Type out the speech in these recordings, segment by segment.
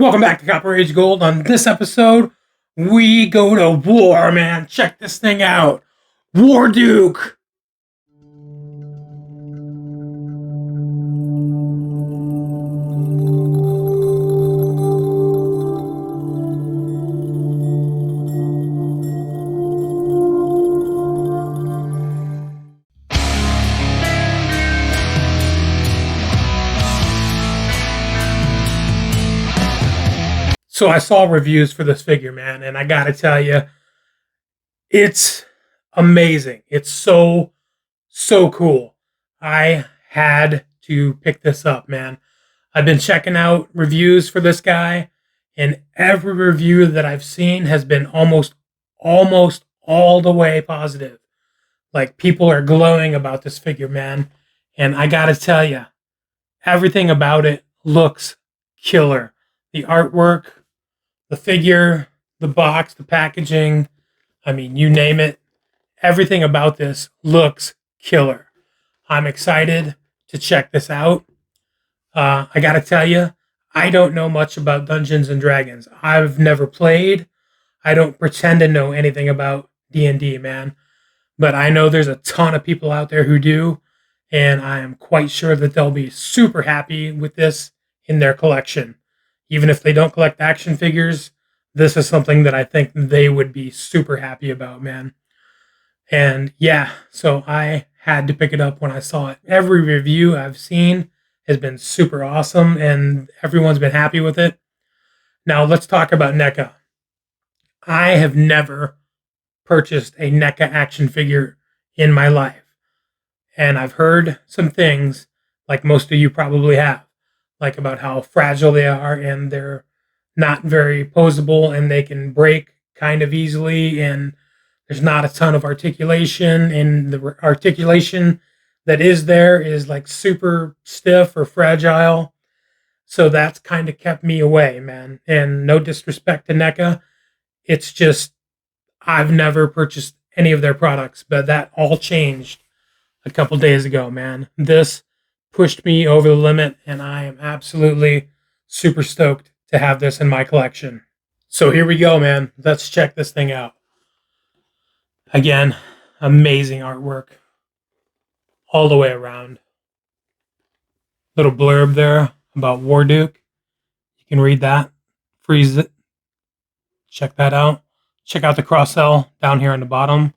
Welcome back to copperagegold. On this episode, we go to war, man. Check this thing out. Warduke. So I saw reviews for this figure, man, and I gotta tell you, it's amazing. It's so cool. I had to pick this up, man. I've been checking out reviews for this guy, and every review that I've seen has been almost all the way positive. Like, people are glowing about this figure, man. And I gotta tell you, everything about it looks killer. The artwork, the figure, the box, the packaging, I mean, you name it. Everything about this looks killer. I'm excited to check this out. I gotta tell you, I don't know much about Dungeons and Dragons. I've never played. I don't pretend to know anything about D&D, man. But I know there's a ton of people out there who do, and I am quite sure that they'll be super happy with this in their collection. Even if they don't collect action figures, this is something that I think they would be super happy about, man. And yeah, so I had to pick it up when I saw it. Every review I've seen has been super awesome, and everyone's been happy with it. Now let's talk about NECA. I have never purchased a NECA action figure in my life. And I've heard some things, like most of you probably have, like about how fragile they are and they're not very posable and they can break kind of easily, and there's not a ton of articulation, and the articulation that is there is like super stiff or fragile. So that's kind of kept me away, man. And no disrespect to NECA, it's just I've never purchased any of their products, but that all changed a couple days ago, man. This pushed me over the limit, and I am absolutely super stoked to have this in my collection. So here we go, man. Let's check this thing out. Again, amazing artwork all the way around. Little blurb there about Warduke. You can read that. Freeze it. Check that out. Check out the cross-sell down here on the bottom.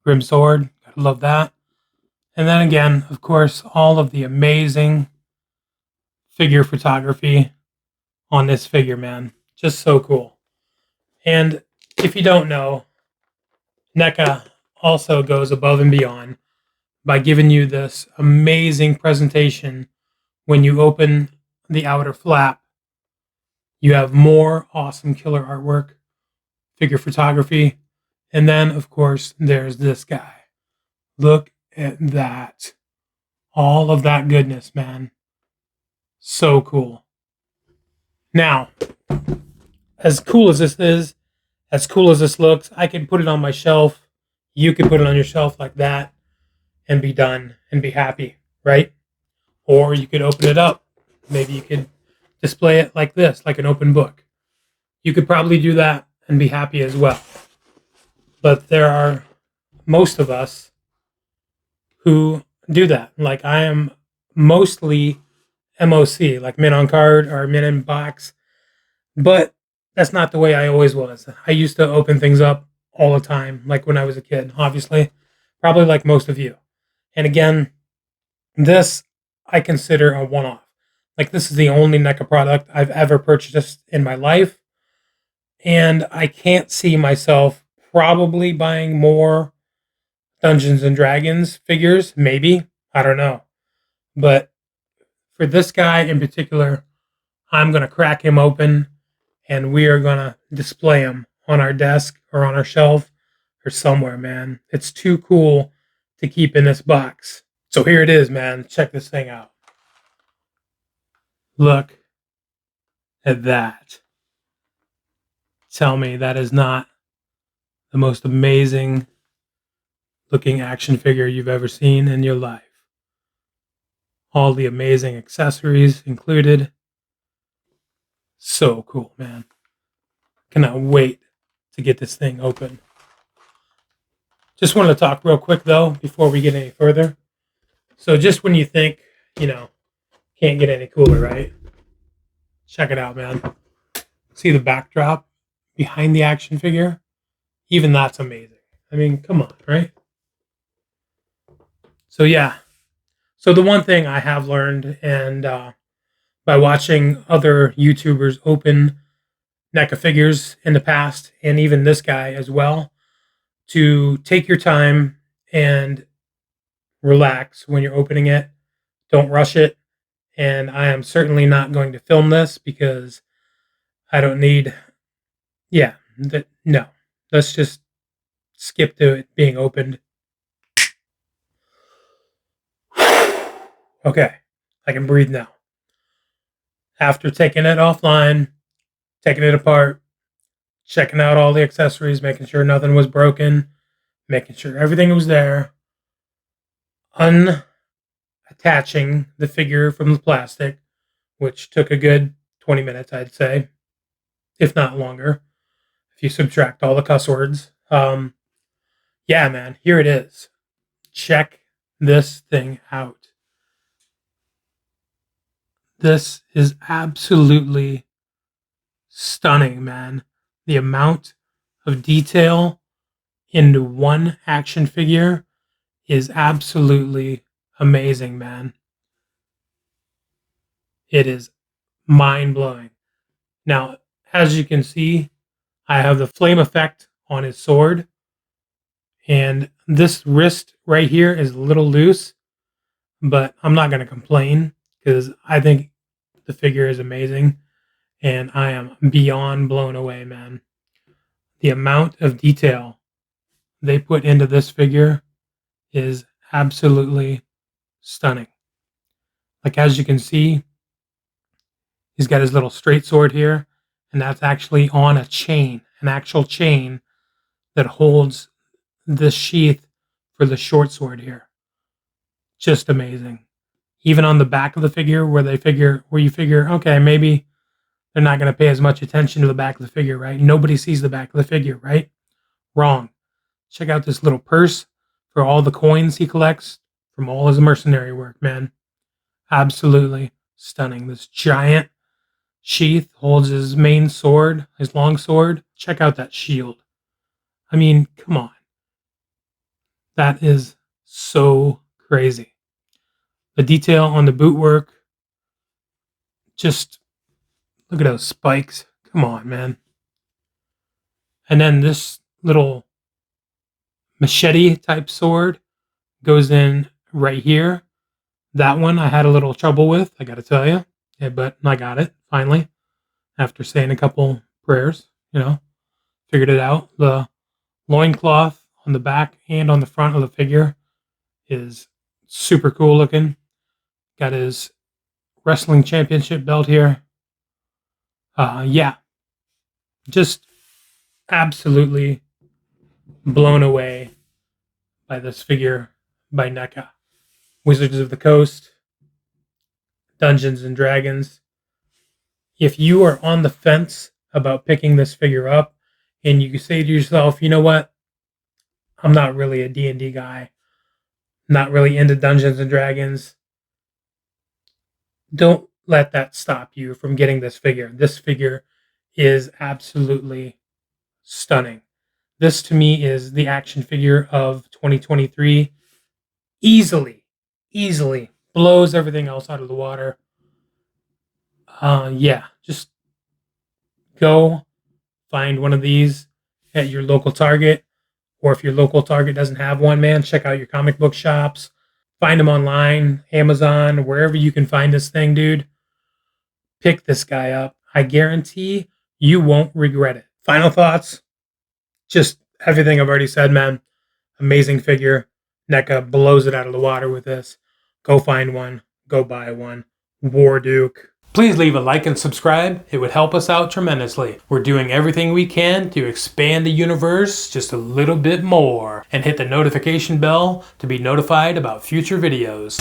Grim Sword. Gotta love that. And then again, of course, all of the amazing figure photography on this figure, man. Just so cool. And if you don't know, NECA also goes above and beyond by giving you this amazing presentation. When you open the outer flap, you have more awesome killer artwork, figure photography, and then, of course, there's this guy. Look at that. All of that goodness, man. So cool. Now, as cool as this is, as cool as this looks, I can put it on my shelf. You can put it on your shelf like that and be done and be happy, right? Or you could open it up. Maybe you could display it like this, like an open book. You could probably do that and be happy as well. But there are most of us who do that. Like, I am mostly MOC, like mint on card or mint in box. But that's not the way I always was. I used to open things up all the time, like when I was a kid, obviously. Probably like most of you. And again, this I consider a one-off. Like, this is the only NECA product I've ever purchased in my life. And I can't see myself probably buying more Dungeons and Dragons figures. Maybe. I don't know. But for this guy in particular, I'm going to crack him open and we are going to display him on our desk or on our shelf or somewhere, man. It's too cool to keep in this box. So here it is, man. Check this thing out. Look at that. Tell me that is not the most amazing looking action figure you've ever seen in your life. All the amazing accessories included. So cool, man. Cannot wait to get this thing open. Just wanted to talk real quick, though, before we get any further. So just when you think, can't get any cooler, right? Check it out, man. See the backdrop behind the action figure? Even that's amazing. I mean, come on, right? So yeah. So the one thing I have learned, and by watching other YouTubers open NECA figures in the past, and even this guy as well, to take your time and relax when you're opening it. Don't rush it. And I am certainly not going to film this because I don't need, no. Let's just skip to it being opened. Okay, I can breathe now. After taking it offline, taking it apart, checking out all the accessories, making sure nothing was broken, making sure everything was there, unattaching the figure from the plastic, which took a good 20 minutes, I'd say, if not longer, if you subtract all the cuss words. Yeah, man, here it is. Check this thing out. This is absolutely stunning, man. The amount of detail into one action figure is absolutely amazing, man. It is mind-blowing. Now, as you can see, I have the flame effect on his sword. And this wrist right here is a little loose, but I'm not going to complain because I think the figure is amazing. And I am beyond blown away, man. The amount of detail they put into this figure is absolutely stunning. Like, as you can see, he's got his little straight sword here, and that's actually on a chain, an actual chain that holds this sheath for the short sword here. Just amazing. Even on the back of the figure where you figure, okay, maybe they're not going to pay as much attention to the back of the figure, right? Nobody sees the back of the figure, right? Wrong. Check out this little purse for all the coins he collects from all his mercenary work, man. Absolutely stunning. This giant sheath holds his main sword, his long sword. Check out that shield. I mean, come on. That is so crazy. The detail on the boot work, just look at those spikes. Come on, man. And then this little machete type sword goes in right here. That one I had a little trouble with, I got to tell you. Yeah, but I got it finally after saying a couple prayers, figured it out. The loincloth on the back and on the front of the figure is super cool looking. Got his wrestling championship belt here. Yeah, just absolutely blown away by this figure by NECA. Wizards of the Coast, Dungeons and Dragons. If you are on the fence about picking this figure up and you say to yourself, you know what? I'm not really a D&D guy. Not really into Dungeons and Dragons. Don't let that stop you from getting this figure. This figure is absolutely stunning. This to me is the action figure of 2023. Easily blows everything else out of the water. Yeah, just go find one of these at your local Target, or if your local Target doesn't have one, man, check out your comic book shops. Find them online, Amazon, wherever you can find this thing, dude. Pick this guy up. I guarantee you won't regret it. Final thoughts? Just everything I've already said, man. Amazing figure. NECA blows it out of the water with this. Go find one. Go buy one. Warduke. Please leave a like and subscribe. It would help us out tremendously. We're doing everything we can to expand the universe just a little bit more. And hit the notification bell to be notified about future videos.